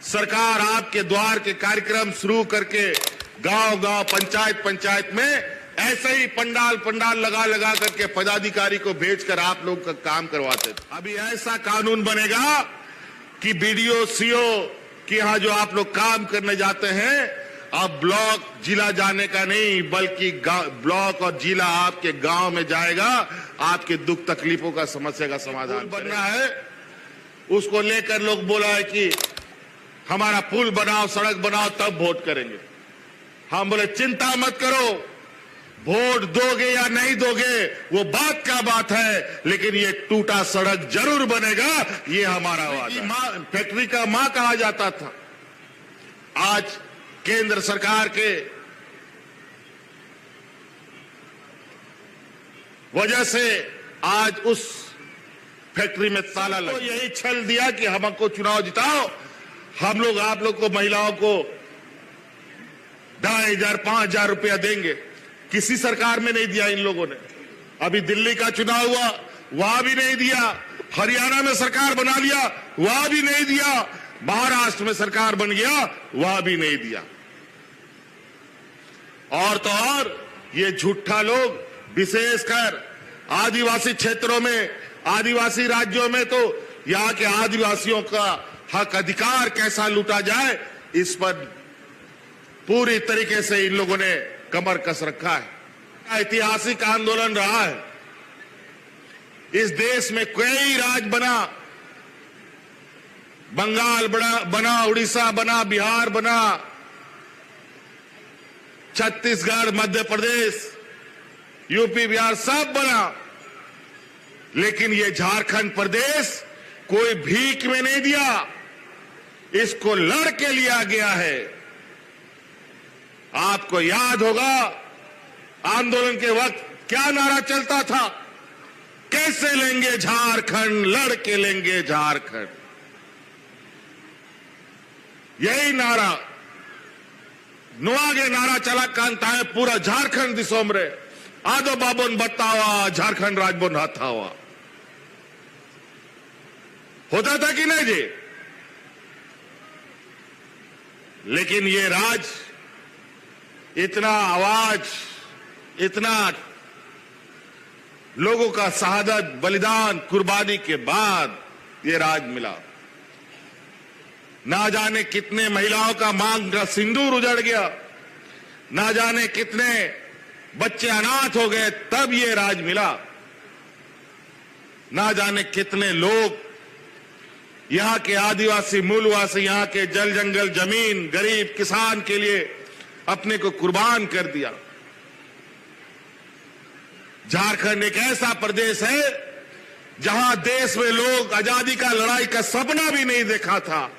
सरकार आपके द्वार के कार्यक्रम शुरू करके गांव-गांव, पंचायत में ऐसे ही पंडाल लगा करके पदाधिकारी को भेजकर आप लोग का काम करवाते थे। अभी ऐसा कानून बनेगा कि बीडीओ, सीओ कि यहां जो आप लोग काम करने जाते हैं, अब ब्लॉक जिला जाने का नहीं, बल्कि ब्लॉक और जिला आपके गांव में जाएगा, आपके दुख तकलीफों का, समस्या का समाधान बनना है। उसको लेकर लोग बोला है कि हमारा पुल बनाओ, सड़क बनाओ, तब वोट करेंगे। हम बोले चिंता मत करो, वोट दोगे या नहीं दोगे वो बात का बात है, लेकिन ये टूटा सड़क जरूर बनेगा, ये हमारा वादा। फैक्ट्री का मां कहा जाता था, आज केंद्र सरकार के वजह से आज उस फैक्ट्री में ताला लगा। तो यही छल दिया कि हमको चुनाव जिताओ, हम लोग आप लोग को, महिलाओं को 2,500 5,000 रुपया देंगे। किसी सरकार में नहीं दिया इन लोगों ने। अभी दिल्ली का चुनाव हुआ, वहां भी नहीं दिया। हरियाणा में सरकार बना लिया, वहां भी नहीं दिया। महाराष्ट्र में सरकार बन गया, वहां भी नहीं दिया। और तो और ये झूठा लोग, विशेषकर आदिवासी क्षेत्रों में, आदिवासी राज्यों में, तो यहां के आदिवासियों का हक अधिकार कैसा लूटा जाए, इस पर पूरी तरीके से इन लोगों ने कमर कस रखा है। ऐतिहासिक आंदोलन रहा है। इस देश में कई राज बना, बंगाल बना, उड़ीसा बना, बिहार बना, छत्तीसगढ़, मध्य प्रदेश, यूपी, बिहार सब बना, लेकिन ये झारखंड प्रदेश कोई भीख में नहीं दिया, इसको लड़ के लिया गया है। आपको याद होगा आंदोलन के वक्त क्या नारा चलता था, कैसे लेंगे झारखंड, लड़ के लेंगे झारखंड। यही नारा नुआगे नारा चला कांता है पूरा झारखंड दिसोम रे, आदो बाबोन बतावा झारखंड राजबोन हथावा। होता था कि नहीं जी? लेकिन ये राज, इतना आवाज, इतना लोगों का शहादत, बलिदान, कुर्बानी के बाद ये राज मिला। ना जाने कितने महिलाओं का मांग का सिंदूर उजड़ गया, ना जाने कितने बच्चे अनाथ हो गए, तब ये राज मिला। ना जाने कितने लोग, यहां के आदिवासी मूलवासी, यहां के जल जंगल जमीन, गरीब किसान के लिए अपने को कुर्बान कर दिया। झारखंड एक ऐसा प्रदेश है जहां देश में लोग आजादी का, लड़ाई का सपना भी नहीं देखा था।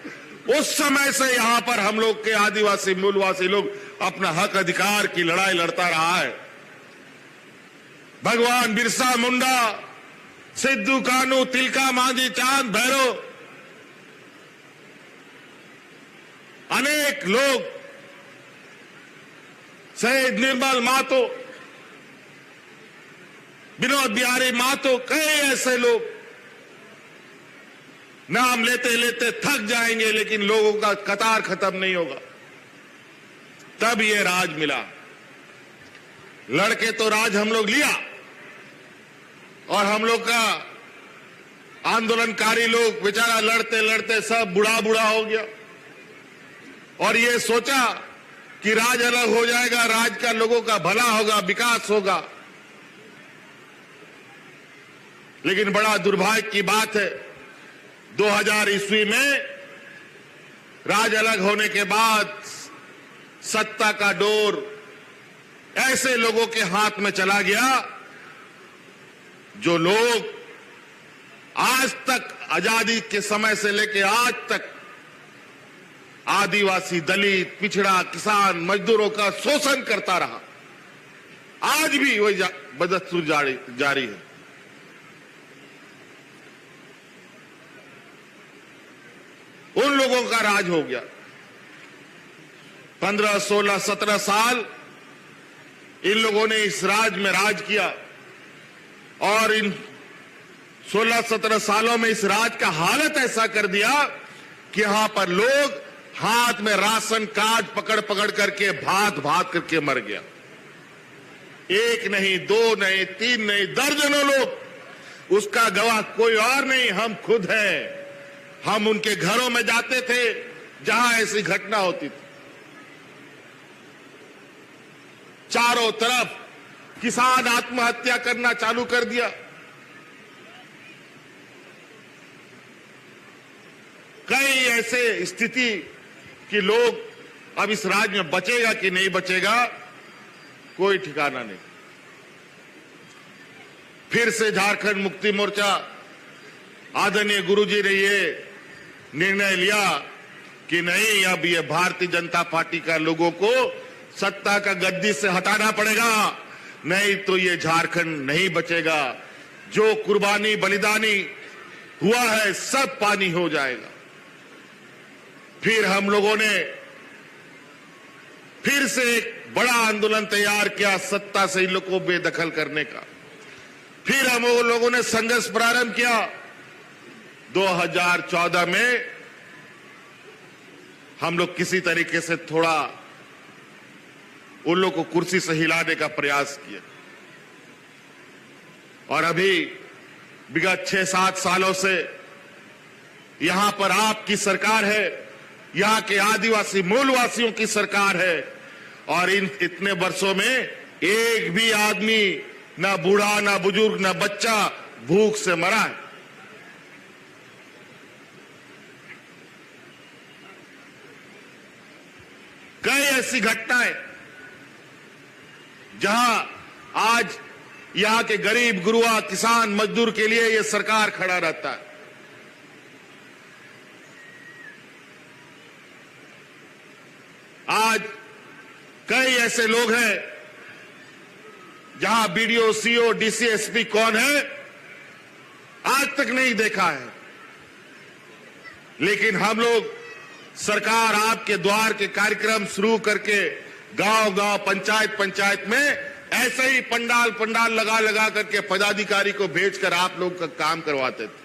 उस समय से यहां पर हम लोग के आदिवासी मूलवासी लोग अपना हक अधिकार की लड़ाई लड़ता रहा है। भगवान बिरसा मुंडा, सिद्धू कानू, तिलका मांझी, चांद भैरव, अनेक लोग, शहीद निर्मल महतो, विनोद बिहारी महतो, कई ऐसे लोग, नाम लेते लेते थक जाएंगे, लेकिन लोगों का कतार खत्म नहीं होगा। तब ये राज मिला। लड़के तो राज हम लोग लिया, और हम लोग का आंदोलनकारी लोग बेचारा लड़ते लड़ते सब बूढ़ा हो गया, और ये सोचा कि राज अलग हो जाएगा, राज का लोगों का भला होगा, विकास होगा। लेकिन बड़ा दुर्भाग्य की बात है, 2000 ईस्वी में राज अलग होने के बाद सत्ता का डोर ऐसे लोगों के हाथ में चला गया जो लोग आज तक, आजादी के समय से लेकर आज तक आदिवासी, दलित, पिछड़ा, किसान, मजदूरों का शोषण करता रहा। आज भी वही बदस्तूर जारी है। उन लोगों का राज हो गया। 15, 16, 17 साल इन लोगों ने इस राज में राज किया, और इन 16, 17 सालों में इस राज का हालत ऐसा कर दिया कि यहां पर लोग हाथ में राशन कार्ड पकड़ पकड़ करके भात भात करके मर गया। एक नहीं, दो नहीं, तीन नहीं, दर्जनों लोग। उसका गवाह कोई और नहीं, हम खुद हैं। हम उनके घरों में जाते थे जहां ऐसी घटना होती थी। चारों तरफ किसान आत्महत्या करना चालू कर दिया। कई ऐसे स्थिति कि लोग अब इस राज्य में बचेगा कि नहीं बचेगा, कोई ठिकाना नहीं। फिर से झारखंड मुक्ति मोर्चा आदरणीय गुरुजी ने ये निर्णय लिया कि नहीं, अब ये भारतीय जनता पार्टी का लोगों को सत्ता का गद्दी से हटाना पड़ेगा, नहीं तो ये झारखंड नहीं बचेगा। जो कुर्बानी बलिदानी हुआ है सब पानी हो जाएगा। फिर हम लोगों ने फिर से एक बड़ा आंदोलन तैयार किया सत्ता से इन लोगों को बेदखल करने का। फिर हम लोगों ने संघर्ष प्रारंभ किया। 2014 में हम लोग किसी तरीके से थोड़ा उन लोगों को कुर्सी से हिलाने का प्रयास किया, और अभी विगत 6-7 सालों से यहां पर आपकी सरकार है, यहां के आदिवासी मूलवासियों की सरकार है। और इन इतने वर्षों में एक भी आदमी, ना बूढ़ा, ना बुजुर्ग, ना बच्चा भूख से मरा है। कई ऐसी घटनाएं जहां आज यहां के गरीब गुरुआ किसान मजदूर के लिए यह सरकार खड़ा रहता है। आज कई ऐसे लोग हैं जहां बीडीओ, सीओ, डीसी, एसपी कौन है आज तक नहीं देखा है। लेकिन हम लोग सरकार आपके द्वार के कार्यक्रम शुरू करके गांव-गांव, पंचायत में ऐसे ही पंडाल लगा लगा करके पदाधिकारी को भेजकर आप लोग का काम करवाते थे।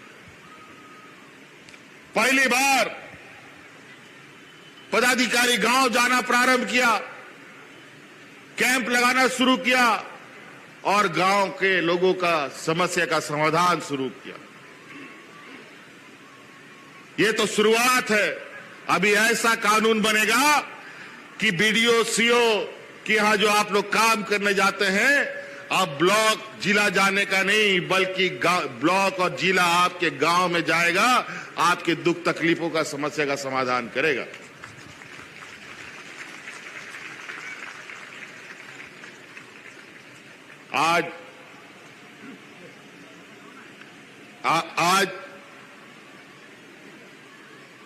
पहली बार पदाधिकारी गांव जाना प्रारंभ किया, कैंप लगाना शुरू किया और गांव के लोगों का समस्या का समाधान शुरू किया। ये तो शुरुआत है। अभी ऐसा कानून बनेगा कि बीडीओ, सीओ कि यहां जो आप लोग काम करने जाते हैं, अब ब्लॉक जिला जाने का नहीं, बल्कि ब्लॉक और जिला आपके गांव में जाएगा, आपके दुख तकलीफों का समस्या का समाधान करेगा। आज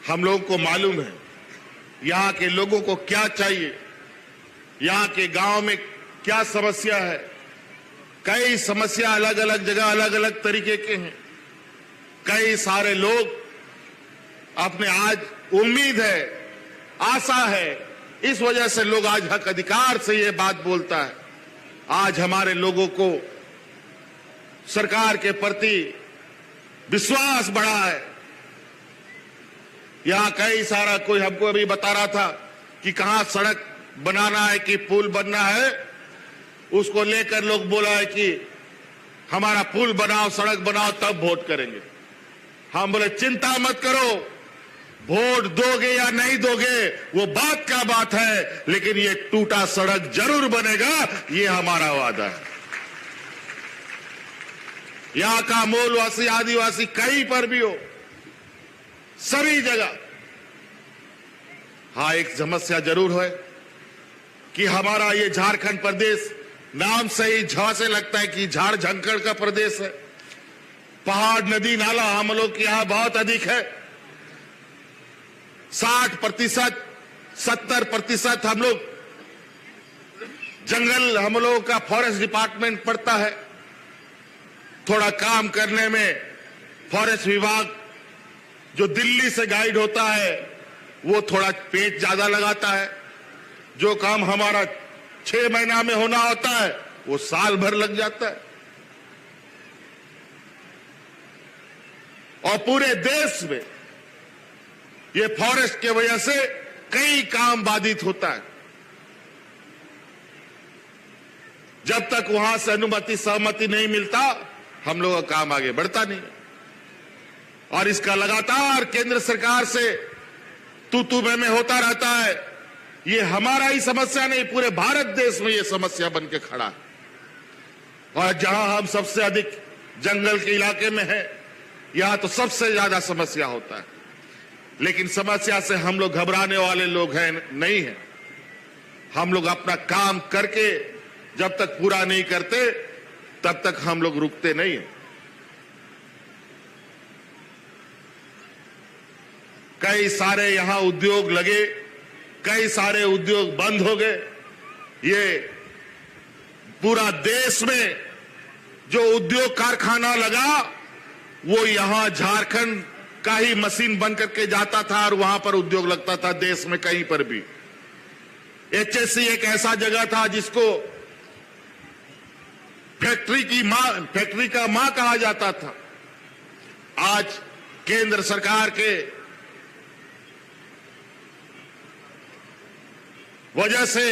हम लोगों को मालूम है यहां के लोगों को क्या चाहिए, यहां के गांव में क्या समस्या है। कई समस्या अलग अलग जगह अलग अलग तरीके के हैं। कई सारे लोग अपने आज उम्मीद है, आशा है, इस वजह से लोग आज हक अधिकार से ये बात बोलता है। आज हमारे लोगों को सरकार के प्रति विश्वास बढ़ा है। यहां कई सारा कोई हमको अभी बता रहा था कि कहां सड़क बनाना है कि पुल बनना है, उसको लेकर लोग बोला है कि हमारा पुल बनाओ, सड़क बनाओ, तब वोट करेंगे। हम बोले चिंता मत करो, वोट दोगे या नहीं दोगे वो बात का बात है, लेकिन ये टूटा सड़क जरूर बनेगा, ये हमारा वादा है। यहां का मूलवासी आदिवासी कहीं पर भी हो, सभी जगह हाँ एक समस्या जरूर है कि हमारा ये झारखंड प्रदेश नाम से ही झा से लगता है कि झाड़ झंकड़ का प्रदेश है। पहाड़, नदी, नाला हम लोग के यहां बहुत अधिक है। 60%, 70% हम लोग जंगल, हम लोगों का फॉरेस्ट डिपार्टमेंट पड़ता है। थोड़ा काम करने में फॉरेस्ट विभाग जो दिल्ली से गाइड होता है वो थोड़ा पेच ज्यादा लगाता है। जो काम हमारा 6 महीना में होना होता है वो साल भर लग जाता है। और पूरे देश में ये फॉरेस्ट के वजह से कई काम बाधित होता है। जब तक वहां से अनुमति सहमति नहीं मिलता, हम लोगों का काम आगे बढ़ता नहीं। और इसका लगातार केंद्र सरकार से तू मैं होता रहता है। ये हमारा ही समस्या नहीं, पूरे भारत देश में ये समस्या बन के खड़ा है। और जहां हम सबसे अधिक जंगल के इलाके में है, यहां तो सबसे ज्यादा समस्या होता है। लेकिन समस्या से हम लोग घबराने वाले लोग हैं नहीं है। हम लोग अपना काम करके जब तक पूरा नहीं करते, तब तक हम लोग रुकते नहीं हैं। कई सारे यहां उद्योग लगे, कई सारे उद्योग बंद हो गए। ये पूरा देश में जो उद्योग कारखाना लगा, वो यहां झारखंड का ही मशीन बन करके जाता था और वहां पर उद्योग लगता था, देश में कहीं पर भी। एचएससी एक ऐसा जगह था जिसको फैक्ट्री का मां कहा जाता था। आज केंद्र सरकार के वजह से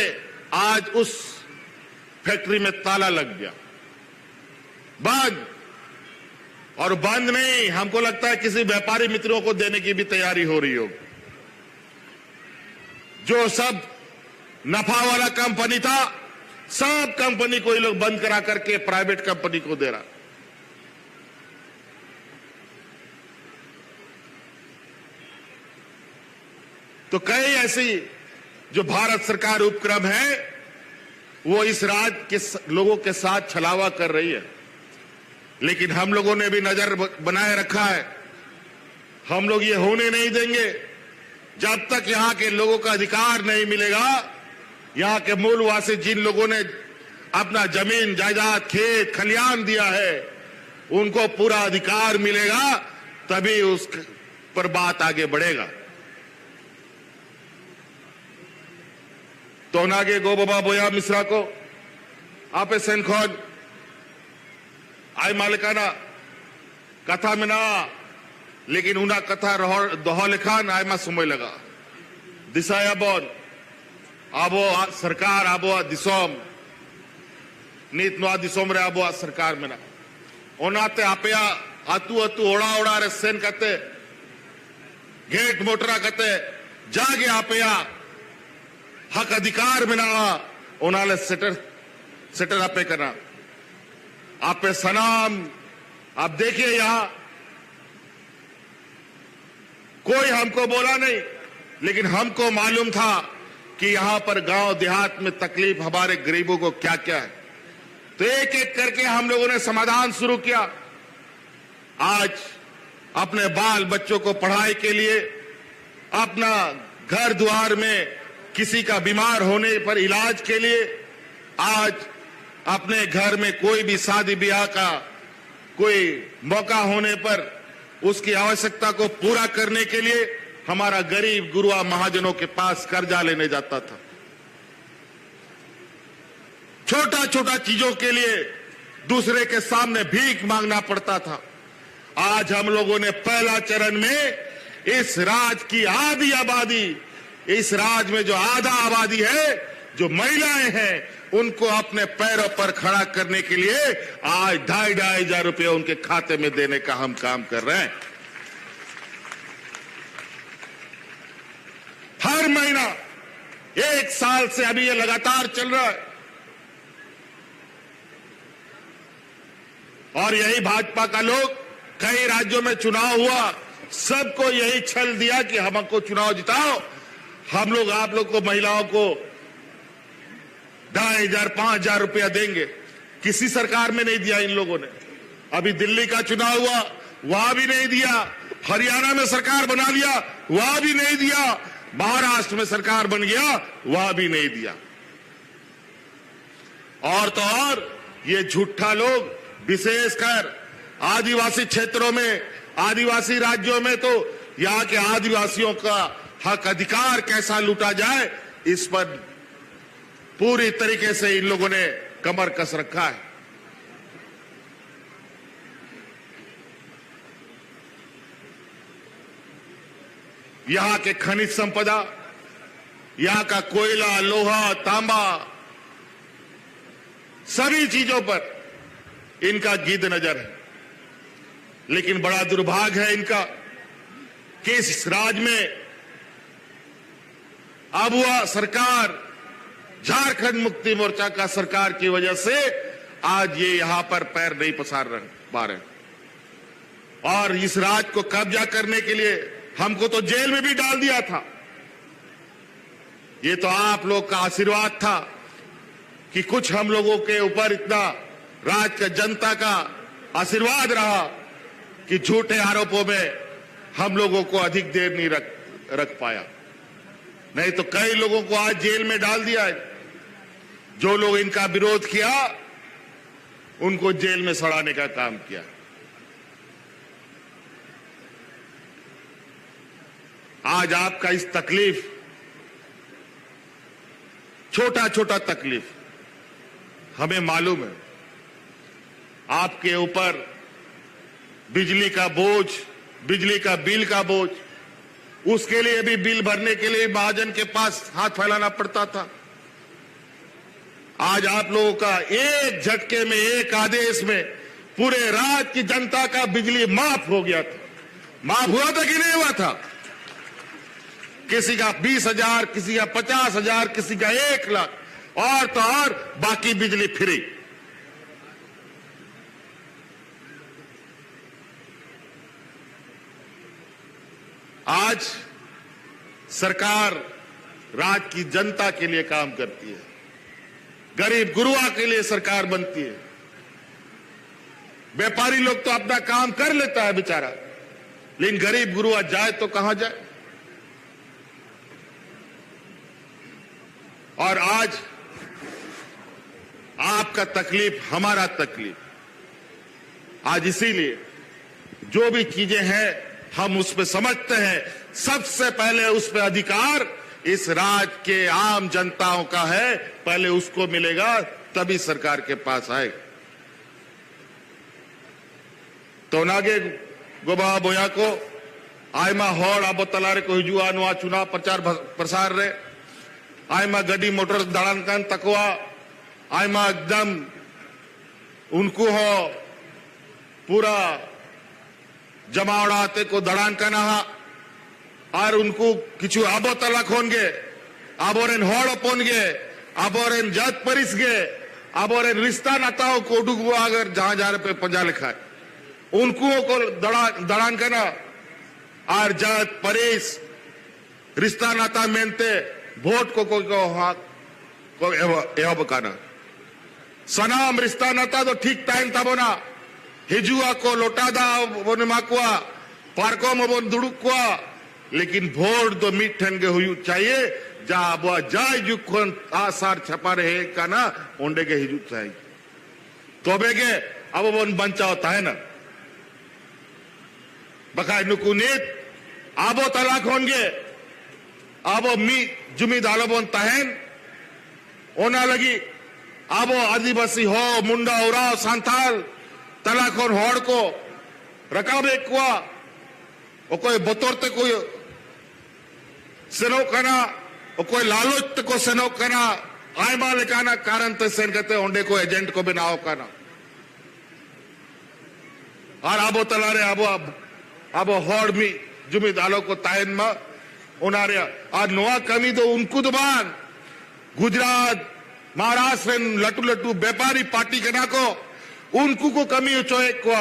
आज उस फैक्ट्री में ताला लग गया, बंद। और बंद नहीं, हमको लगता है किसी व्यापारी मित्रों को देने की भी तैयारी हो रही होगी। जो सब नफा वाला कंपनी था, सब कंपनी को ये लोग बंद करा करके प्राइवेट कंपनी को दे रहा। तो कई ऐसी जो भारत सरकार उपक्रम है, वो इस राज्य के लोगों के साथ छलावा कर रही है। लेकिन हम लोगों ने भी नजर बनाए रखा है। हम लोग ये होने नहीं देंगे जब तक यहां के लोगों का अधिकार नहीं मिलेगा। यहां के मूलवासी जिन लोगों ने अपना जमीन जायदाद खेत खलियान दिया है, उनको पूरा अधिकार मिलेगा, तभी उस पर बात आगे बढ़ेगा। तो नागे गो बाबा बोया मिश्रा को आपे सेनखोन आई मालिकाना कथा में ना, लेकिन उना कथा दोहो लेखान आय मा समय लगा। दिशाया बोन आबो सरकार आबो दिसोम नीत नवा दिसोम रे आबो सरकार में ना ओनाते आपया आतु आतु ओड़ा ओड़ा रे सेन कते गेट मोटरा कते जागे आपया हक अधिकार में ना ओनाले सेटर आपे करना आपे सलाम। आप देखिए यहां कोई हमको बोला नहीं, लेकिन हमको मालूम था कि यहां पर गांव देहात में तकलीफ हमारे गरीबों को क्या क्या है। तो एक एक करके हम लोगों ने समाधान शुरू किया। आज अपने बाल बच्चों को पढ़ाई के लिए, अपना घर द्वार में किसी का बीमार होने पर इलाज के लिए, आज अपने घर में कोई भी शादी ब्याह का कोई मौका होने पर उसकी आवश्यकता को पूरा करने के लिए हमारा गरीब गुरुआ महाजनों के पास कर्जा लेने जाता था। छोटा छोटा चीजों के लिए दूसरे के सामने भीख मांगना पड़ता था। आज हम लोगों ने पहला चरण में इस राज्य की आधी आबादी, इस राज्य में जो आधा आबादी है, जो महिलाएं हैं, उनको अपने पैरों पर खड़ा करने के लिए आज 2,500 रुपये उनके खाते में देने का हम काम कर रहे हैं। हर महीना 1 साल से अभी ये लगातार चल रहा है। और यही भाजपा का लोग, कई राज्यों में चुनाव हुआ, सबको यही छल दिया कि हमको चुनाव जिताओ, हम लोग आप लोग को, महिलाओं को 2,500 5,000 रुपया देंगे। किसी सरकार में नहीं दिया इन लोगों ने। अभी दिल्ली का चुनाव हुआ, वहां भी नहीं दिया। हरियाणा में सरकार बना लिया, वहां भी नहीं दिया। महाराष्ट्र में सरकार बन गया, वहां भी नहीं दिया। और तो और ये झूठा लोग, विशेषकर आदिवासी क्षेत्रों में, आदिवासी राज्यों में, तो यहां के आदिवासियों का हक अधिकार कैसा लूटा जाए, इस पर पूरी तरीके से इन लोगों ने कमर कस रखा है। यहां के खनिज संपदा, यहां का कोयला, लोहा, तांबा, सभी चीजों पर इनका गिद्ध नजर है। लेकिन बड़ा दुर्भाग्य है इनका कि इस राज्य में अब वह सरकार, झारखंड मुक्ति मोर्चा का सरकार की वजह से आज ये यहां पर पैर नहीं पसार पा रहे। और इस राज्य को कब्जा करने के लिए हमको तो जेल में भी डाल दिया था। ये तो आप लोग का आशीर्वाद था कि कुछ हम लोगों के ऊपर इतना राज्य का जनता का आशीर्वाद रहा कि झूठे आरोपों में हम लोगों को अधिक देर नहीं रख पाया। नहीं तो कई लोगों को आज जेल में डाल दिया है। जो लोग इनका विरोध किया उनको जेल में सड़ाने का काम किया। आज आपका इस तकलीफ, छोटा छोटा तकलीफ हमें मालूम है। आपके ऊपर बिजली का बोझ, बिजली का बिल का बोझ, उसके लिए भी बिल भरने के लिए महाजन के पास हाथ फैलाना पड़ता था। आज आप लोगों का एक झटके में, एक आदेश में पूरे राज्य की जनता का बिजली माफ हो गया था। माफ हुआ था कि नहीं हुआ था? किसी का 20,000, किसी का 50,000, किसी का 1 लाख, और तो और बाकी बिजली फ्री। आज सरकार राज्य की जनता के लिए काम करती है। गरीब गुरुआ के लिए सरकार बनती है। व्यापारी लोग तो अपना काम कर लेता है बेचारा, लेकिन गरीब गुरुआ जाए तो कहां जाए? और आज आपका तकलीफ हमारा तकलीफ। आज इसीलिए जो भी चीजें हैं हम उस पे समझते हैं, सबसे पहले उस पे अधिकार इस राज्य के आम जनताओं का है। पहले उसको मिलेगा तभी सरकार के पास आएगा। तो नागे गोबा बोया को आयमा हॉड़ आबो तलारे को हिजुआ नुआ चुनाव प्रचार प्रसार रे आयमा गड्डी मोटर दाड़ान कान तकवा आयमा एकदम उनको हो पूरा जमावड़ाते को दड़ान का नहा और उनको किचु आबो तलाक होंगे, आबोरेन हॉड़ पोनगे, आबोरेन जात परिस गे, आबोरेन रिश्ता नाताओं को डुगवा अगर जहां जा रहे पे पंजा लिखा है उनको को दड़ान का ना और जात परिस रिश्ता नाता मेनते वोट को हाँ को एहो बकाना सनाम रिश्ता नाता तो ठीक टाइम था बोना हिजुआ को लोटादा बोने माकुआ पार्कों में बोन दुड़ुकुआ, लेकिन वोट तो मीठन के हुई चाहिए जा बुआ जाय जुखन आसार छपा रहे का ना ओंडे के हिजू चाहिए तो बेगे अब बोन बंचा होता है ना बकाय नुकुनीत आबो तलाक होंगे आबो मी जुमी दालो बोन तहन ओना लगी आबो आदिवासी हो मुंडा उराव सांथाल तलाकोन होड़ को रकाबे कुआ ओ कोई बतौरते कोई सेनो कना ओ कोई लालच को सेनो कना आयमा लेकाना कारण ते सेन कहते ओंडे को एजेंट को बनाओ कना और आबो तलारे आबो होड़ मी जुमी दालो को तायन मा उनारे और नोआ कमी तो उनको दुबान गुजरात महाराष्ट्र लटू लटू व्यापारी पार्टी कना को उनको को कमी चोए को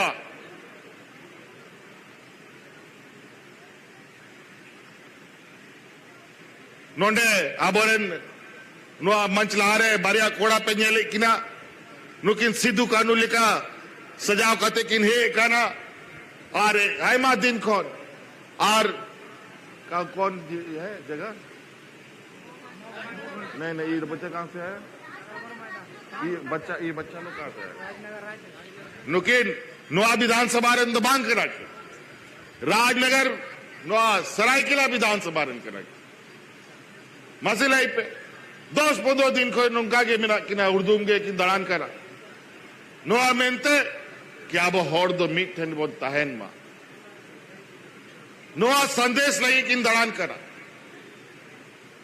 नोंडे आबोरेन नुआ मंच लारे बारिया कोड़ा पे नेले किना नुकिन सिद्धू कानू लिखा सजाव कते किन हे काना और आयमा दिन कौन और कौन है जगह नहीं ये बच्चा कहां से है ये बच्चा लोग कहां से है नुकिन नुआ विधानसभा रे दबांग करा राजनगर नुआ सरायकेला विधानसभा रे करा मसला पे 10-15 दिन को नुका के मिना किना उर्दू के कि दड़ान करा नुआ मेनते कि अब होड़ दो मीट ठन बोन तहन मा नुआ संदेश लगी कि दड़ान करा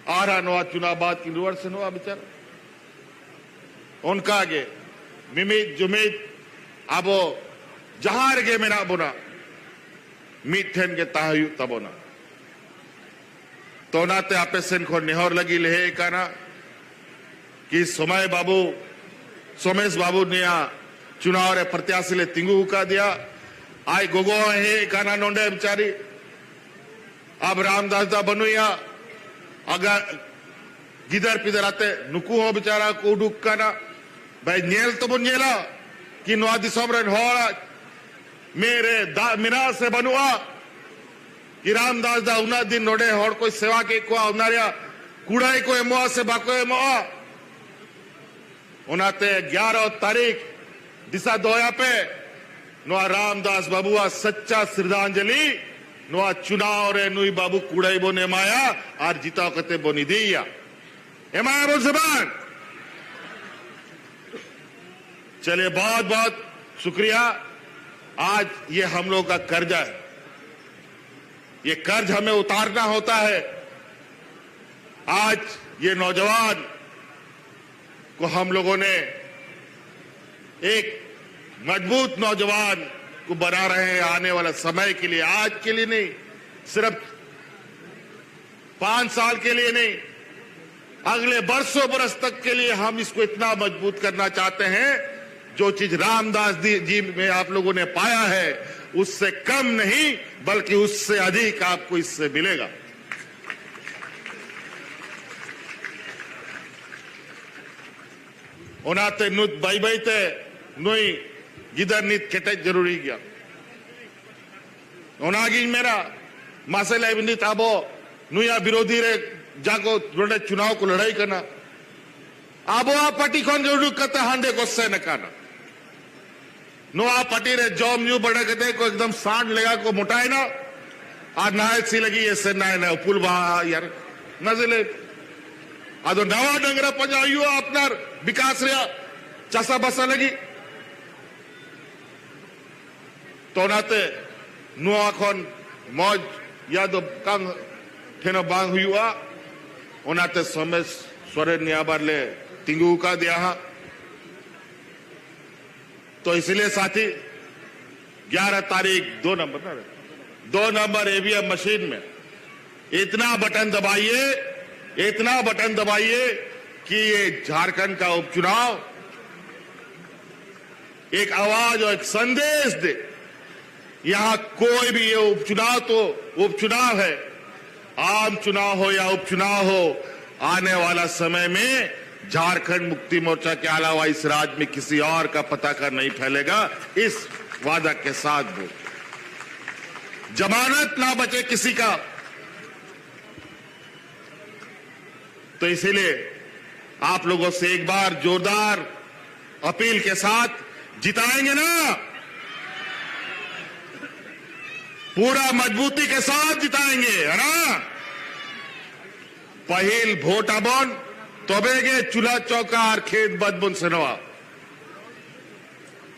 आरा नवा चुनाव बाद की रुवर से नवा बेचारा उनका गे मिमित जुमित अबो जहार गे मेरा बोना मीठेन के ताहयु तबोना तो नाते आपे सेन को निहर लगी ले काना कि सोमेश बाबू ने चुनाव रे प्रत्याशी ले तिंगू का दिया आई गोगो है काना नोंडे बेचारी अब रामदास दा बनुया अगर गिदर पिदर आते नुकू हो बेचारा को उडुक काना भाई नेल तो बन नेला कि नवा दिसम रे होड़ा मेरे मिना से बनुआ कि रामदास दा उना दिन नोडे होड़ कोई सेवा के को उनारिया कुड़ाई को एमो से बाको एमो उनाते 11 तारीख दिशा दोया पे नवा रामदास बाबुआ सच्चा श्रद्धांजलि नवा चुनाव रे नुई बाबू कुड़ाई बो नेमाया और जीता कते बोनी दिया एमाया बोल जबान चलिए बहुत बहुत शुक्रिया। आज ये हम लोग का कर्जा है, ये कर्ज हमें उतारना होता है। आज ये नौजवान को हम लोगों ने एक मजबूत नौजवान को बना रहे हैं आने वाला समय के लिए, आज के लिए नहीं, सिर्फ 5 साल के लिए नहीं, अगले बरसों बरस तक के लिए हम इसको इतना मजबूत करना चाहते हैं। जो चीज रामदास जी में आप लोगों ने पाया है उससे कम नहीं बल्कि उससे अधिक आपको इससे मिलेगा। ओनाते नुत बाई बाईते नुई गिदर नित केटे जरूरी गया ओनागी मेरा मासेला बिंदी ताबो नुया विरोधी रे जाको रोडे चुनाव को लड़ाई करना आबो आ पार्टी कौन जरूर करते हांडे को से न करना नोआ पार्टी रे जॉम न्यू बड़े कहते को एकदम सांड लगा को मोटाए ना आज नाय सी लगी ऐसे नाय ना पुल बहा यार नजले आदो नवा डंगरा पंजायु अपना विकास रे चासा बसा लगी तो नाते नुआ खन मौज या दो कांग ठेनो बांग हुआ ओनाते सोमेश सोरेन नियाबार ले तिंगू का दिया तो इसलिए साथी 11 तारीख 2 नंबर ईवीएम मशीन में इतना बटन दबाइए कि ये झारखंड का उपचुनाव एक आवाज और एक संदेश दे। यहां कोई भी ये उपचुनाव तो उपचुनाव है, आम चुनाव हो या उपचुनाव हो, आने वाला समय में झारखंड मुक्ति मोर्चा के अलावा इस राज्य में किसी और का पताका नहीं फैलेगा। इस वादा के साथ वो जमानत ना बचे किसी का। तो इसीलिए आप लोगों से एक बार जोरदार अपील के साथ जिताएंगे ना, पूरा मजबूती के साथ जिताएंगे, है ना। पहिल भोट अबन तबेगे चूल्हा चौका और खेत बदबुन सेनवा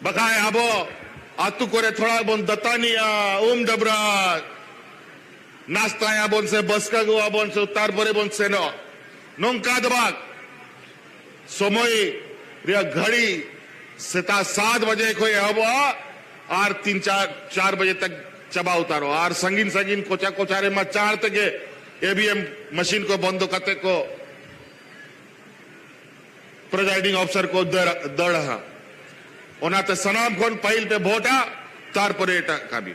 बकाय आबो आतु करे थोड़ा बोन दतानिया डबरा नाश्ता बोन से बसका गुआ बोन से उत्तर बोरे बोन से नो नोंका दबाक समय रिया घड़ी 7 बजे को हबो और 3-4 बजे तक चबा उतारो और संगीन कोचा कोचारे में 4 तक एवीएम मशीन को बंद करते को प्रिजाइडिंग ऑफिसर को दड़ ओनाते सनाम खोन पहिल पे भोटा तार पर एटा काबी